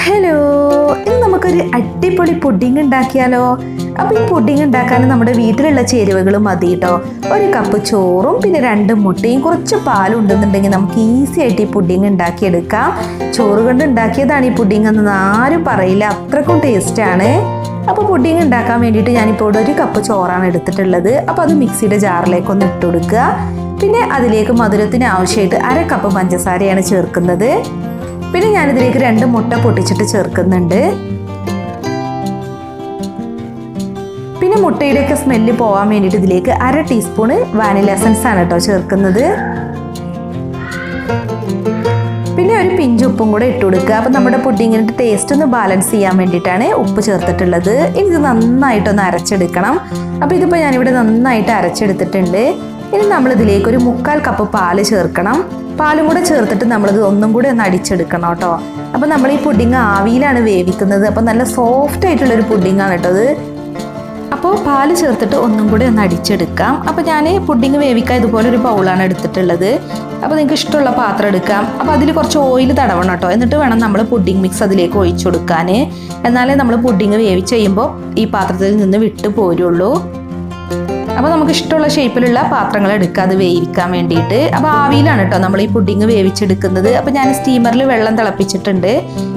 Hello, ഇന്ന് നമുക്കൊരു അടിപൊളി പുഡിംഗ് ഉണ്ടാക്കിയാലോ? അപ്പോൾ ഈ പുഡിംഗ് ഉണ്ടാക്കാൻ നമ്മുടെ വീട്ടിലുള്ള ചേരുവകൾ മതി കേട്ടോ. ഒരു കപ്പ് ചോറും പിന്നെ 2 മുട്ടയും കുറച്ച് പാലും ഉണ്ടെന്നുണ്ടെങ്കിൽ നമുക്ക് ഈസി ആയിട്ട് ഈ പുഡിംഗ് ഉണ്ടാക്കിയെടുക്കാം. ചോറ് കൊണ്ട് ഉണ്ടാക്കിയതാണ് ഈ പുഡിംഗ് എന്ന് ആരും പറയില്ല, അത്രക്കും ടേസ്റ്റാണ്. അപ്പോൾ പുഡിംഗ് ഉണ്ടാക്കാൻ വേണ്ടിയിട്ട് ഞാനിപ്പോൾ ഇവിടെ 1 കപ്പ് ചോറാണ് എടുത്തിട്ടുള്ളത്. അപ്പോൾ അത് മിക്സിയുടെ ജാറിലേക്ക് ഒന്ന് ഇട്ട് കൊടുക്കുക. പിന്നെ അതിലേക്ക് മധുരത്തിന് ആവശ്യമായിട്ട് 1/2 കപ്പ് പഞ്ചസാരയാണ് ചേർക്കുന്നത്. പിന്നെ ഞാനിതിലേക്ക് 2 മുട്ട പൊട്ടിച്ചിട്ട് ചേർക്കുന്നുണ്ട്. പിന്നെ മുട്ടയുടെയൊക്കെ സ്മെല്ല് പോകാൻ വേണ്ടിയിട്ട് ഇതിലേക്ക് 1/2 ടീസ്പൂണ് വാനില എസൻസ് ആണ് കേട്ടോ ചേർക്കുന്നത്. പിന്നെ ഒരു പിഞ്ച് ഉപ്പും കൂടെ ഇട്ട് കൊടുക്കുക. അപ്പം നമ്മുടെ പുഡിങ്ങിൻ്റെ ടേസ്റ്റ് ഒന്ന് ബാലൻസ് ചെയ്യാൻ വേണ്ടിയിട്ടാണ് ഉപ്പ് ചേർത്തിട്ടുള്ളത്. ഇനി ഇത് നന്നായിട്ടൊന്ന് അരച്ചെടുക്കണം. അപ്പോൾ ഇതിപ്പോൾ ഞാനിവിടെ നന്നായിട്ട് അരച്ചെടുത്തിട്ടുണ്ട്. ഇനി നമ്മളിതിലേക്ക് ഒരു 1/4 കപ്പ് പാല് ചേർക്കണം. പാലും കൂടെ ചേർത്തിട്ട് നമ്മളിത് ഒന്നും കൂടെ ഒന്ന് അടിച്ചെടുക്കണം കേട്ടോ. അപ്പോൾ നമ്മൾ ഈ പുഡിങ് ആവിയിലാണ് വേവിക്കുന്നത്. അപ്പോൾ നല്ല സോഫ്റ്റ് ആയിട്ടുള്ളൊരു പുഡിങ്ങാണ് കേട്ടോ അത്. അപ്പോൾ പാല് ചേർത്തിട്ട് ഒന്നും കൂടെ ഒന്ന് അടിച്ചെടുക്കാം. അപ്പോൾ ഞാൻ പുഡിങ് വേവിക്കാൻ ഇതുപോലെ ഒരു ബൗളാണ് എടുത്തിട്ടുള്ളത്. അപ്പോൾ നിങ്ങൾക്ക് ഇഷ്ടമുള്ള പാത്രം എടുക്കാം. അപ്പോൾ അതിൽ കുറച്ച് ഓയിൽ തടവണം കേട്ടോ. എന്നിട്ട് വേണം നമ്മൾ പുഡിങ് മിക്സ് അതിലേക്ക് ഒഴിച്ചു കൊടുക്കാൻ. എന്നാലേ നമ്മൾ പുഡിങ് വേവിച്ച് കഴിയുമ്പോൾ ഈ പാത്രത്തിൽ നിന്ന് വിട്ട് പോരുള്ളൂ. അപ്പോൾ നമുക്ക് ഇഷ്ടമുള്ള ഷേപ്പിലുള്ള പാത്രങ്ങൾ എടുക്കുക അത് വേവിക്കാൻ വേണ്ടിയിട്ട്. അപ്പോൾ ആവിയിലാണ് കേട്ടോ നമ്മൾ ഈ പുഡിങ് വേവിച്ചെടുക്കുന്നത്. അപ്പോൾ ഞാൻ സ്റ്റീമറിൽ വെള്ളം തിളപ്പിച്ചിട്ടുണ്ട്.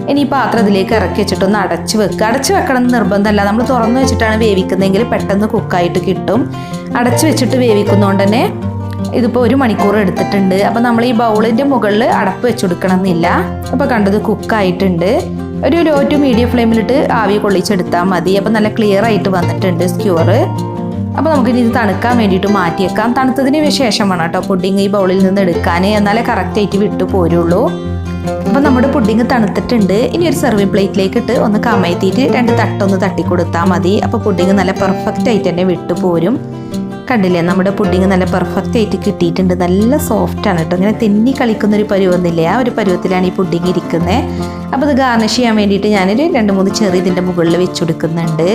ഇനി ഈ പാത്രം ഇതിലേക്ക് ഇറക്കി വെച്ചിട്ടൊന്ന് അടച്ച് വെക്കുക. അടച്ച് വെക്കണം എന്ന് നിർബന്ധമല്ല, നമ്മൾ തുറന്നു വെച്ചിട്ടാണ് വേവിക്കുന്നതെങ്കിൽ പെട്ടെന്ന് കുക്കായിട്ട് കിട്ടും. അടച്ച് വെച്ചിട്ട് വേവിക്കുന്നതുകൊണ്ട് തന്നെ ഇതിപ്പോൾ 1 മണിക്കൂർ എടുത്തിട്ടുണ്ട്. അപ്പോൾ നമ്മൾ ഈ ബൗളിൻ്റെ മുകളിൽ അടപ്പ് വെച്ചെടുക്കണം എന്നില്ല. അപ്പോൾ കണ്ടത് കുക്കായിട്ടുണ്ട്. ഒരു ലോ ടു മീഡിയം ഫ്ലെയിമിലിട്ട് ആവി കൊള്ളിച്ചെടുത്താൽ മതി. അപ്പോൾ നല്ല ക്ലിയർ ആയിട്ട് വന്നിട്ടുണ്ട് സ്ക്യൂർ. അപ്പോൾ നമുക്കിനി ഇത് തണുക്കാൻ വേണ്ടിയിട്ട് മാറ്റിയേക്കാം. തണുത്തതിന് ശേഷം വേണം കേട്ടോ പുഡിങ് ഈ ബൗളിൽ നിന്ന് എടുക്കാൻ, എന്നാലേ കറക്റ്റായിട്ട് വിട്ടു പോരുള്ളൂ. അപ്പോൾ നമ്മുടെ പുഡിങ് തണുത്തിട്ടുണ്ട്. ഇനി ഒരു സെർവിങ് പ്ലേറ്റിലേക്ക് ഇട്ട് ഒന്ന് കമഴ്ത്തിയിട്ട് 2 തട്ടൊന്ന് തട്ടി കൊടുത്താൽ മതി. അപ്പോൾ പുഡിങ് നല്ല പെർഫെക്റ്റ് ആയിട്ട് തന്നെ വിട്ടു പോരും. കണ്ടില്ലേ, നമ്മുടെ പുഡിങ് നല്ല പെർഫെക്റ്റ് ആയിട്ട് കിട്ടിയിട്ടുണ്ട്. നല്ല സോഫ്റ്റാണ് കേട്ടോ. ഇങ്ങനെ തെന്നി കളിക്കുന്നൊരു പരുവൊന്നുമില്ല, ആ ഒരു പരുവത്തിലാണ് ഈ പുഡിങ് ഇരിക്കുന്നത്. അപ്പോൾ ഇത് ഗാർണിഷ് ചെയ്യാൻ വേണ്ടിയിട്ട് ഞാനൊരു 2-3 ചെറി ഇതിൻ്റെ മുകളിൽ വെച്ച് കൊടുക്കുന്നുണ്ട്.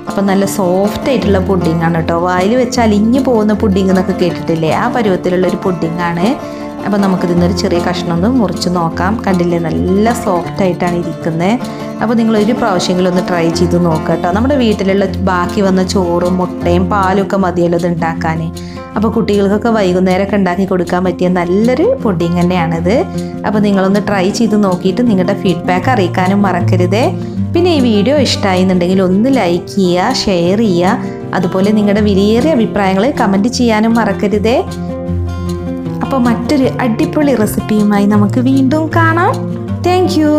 അപ്പം നല്ല സോഫ്റ്റ് ആയിട്ടുള്ള പുഡിങ്ങാണ് കേട്ടോ. വായിൽ വെച്ച് അലിഞ്ഞു പോകുന്ന പുഡിങ് എന്നൊക്കെ കേട്ടിട്ടില്ലേ, ആ പരുവത്തിലുള്ളൊരു പുഡിങ്ങാണ്. അപ്പോൾ നമുക്കിതിന്നൊരു ചെറിയ കഷ്ണം ഒന്ന് മുറിച്ച് നോക്കാം. കണ്ടില്ലേ, നല്ല സോഫ്റ്റ് ആയിട്ടാണ് ഇരിക്കുന്നത്. അപ്പോൾ നിങ്ങൾ ഒരു പ്രാവശ്യമെങ്കിലും ഒന്ന് ട്രൈ ചെയ്ത് നോക്കുക കേട്ടോ. നമ്മുടെ വീട്ടിലുള്ള ബാക്കി വന്ന ചോറും മുട്ടയും പാലും ഒക്കെ മതിയല്ലോ ഇത് ഉണ്ടാക്കാൻ. അപ്പോൾ കുട്ടികൾക്കൊക്കെ വൈകുന്നേരമൊക്കെ ഉണ്ടാക്കി കൊടുക്കാൻ പറ്റിയ നല്ലൊരു പുഡിങ് തന്നെയാണിത്. അപ്പോൾ നിങ്ങളൊന്ന് ട്രൈ ചെയ്ത് നോക്കിയിട്ട് നിങ്ങളുടെ ഫീഡ്ബാക്ക് അറിയിക്കാനും മറക്കരുതേ. പിന്നെ ഈ വീഡിയോ ഇഷ്ടമായി എന്നുണ്ടെങ്കിൽ ഒന്ന് ലൈക്ക് ചെയ്യുക, ഷെയർ ചെയ്യുക. അതുപോലെ നിങ്ങളുടെ വിലയേറിയ അഭിപ്രായങ്ങൾ കമൻറ്റ് ചെയ്യാനും മറക്കരുതേ. അപ്പോൾ മറ്റൊരു അടിപൊളി റെസിപ്പിയുമായി നമുക്ക് വീണ്ടും കാണാം. Thank you.